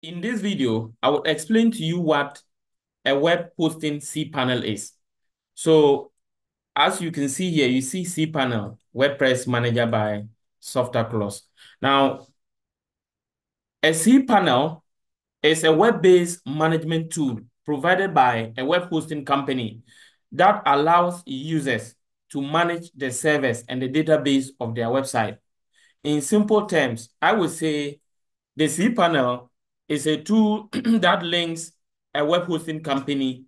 In this video, I will explain to you what a web hosting cPanel is. So as you can see here, you see cPanel, WordPress Manager by SoftwareClause. Now, a cPanel is a web-based management tool provided by a web hosting company that allows users to manage the servers and the database of their website. In simple terms, I would say the cPanel is a tool that links a web hosting company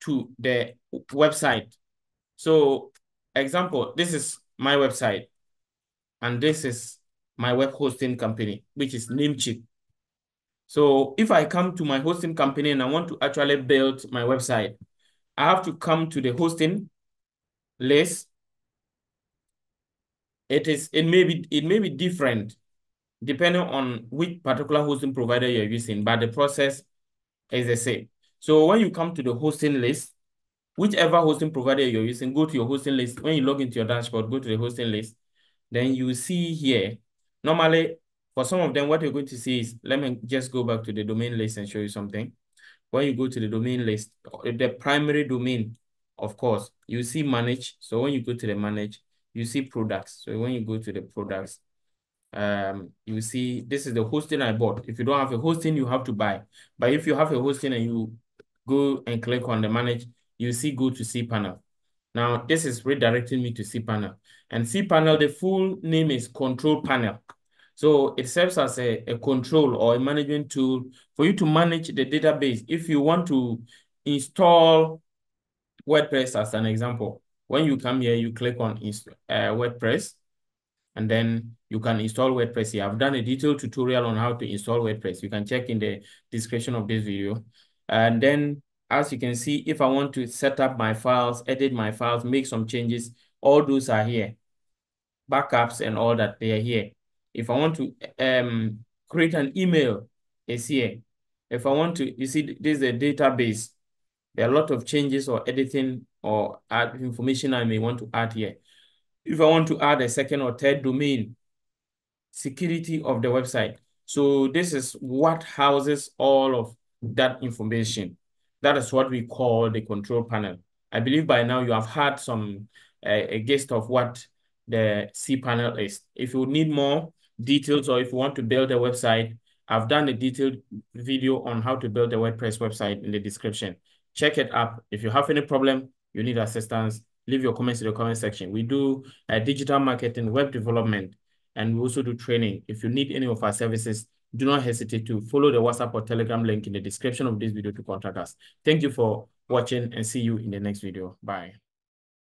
to the website. So, example, this is my website, and this is my web hosting company, which is Namecheap. So, if I come to my hosting company and I want to actually build my website, I have to come to the hosting list. It may be different depending on which particular hosting provider you're using, but the process is the same. So when you come to the hosting list, whichever hosting provider you're using, go to your hosting list. When you log into your dashboard, go to the hosting list. Then you see here, normally for some of them, what you're going to see is, let me just go back to the domain list and show you something. When you go to the domain list, the primary domain, of course, you see manage. So when you go to the manage, you see products. So when you go to the products, you see this is the hosting I bought. If you don't have a hosting, you have to buy. But if you have a hosting and you go and click on the manage, you see go to cPanel. Now this is redirecting me to cPanel. And cPanel, the full name is control panel. So it serves as a control or a management tool for you to manage the database. If you want to install WordPress as an example, when you come here, you click on WordPress, and then you can install WordPress here. I've done a detailed tutorial on how to install WordPress. You can check in the description of this video. And then, as you can see, if I want to set up my files, edit my files, make some changes, all those are here. Backups and all that, they are here. If I want to create an email, it's here. If I want to, you see, this is a database. There are a lot of changes or editing or add information I may want to add here. If I want to add a second or third domain, security of the website. So this is what houses all of that information. That is what we call the control panel. I believe by now you have had some a gist of what the cPanel is. If you need more details or if you want to build a website, I've done a detailed video on how to build a WordPress website in the description. Check it up. If you have any problem, you need assistance, leave your comments in the comment section. We do digital marketing, web development, and we also do training. If you need any of our services, do not hesitate to follow the WhatsApp or Telegram link in the description of this video to contact us. Thank you for watching and see you in the next video. Bye.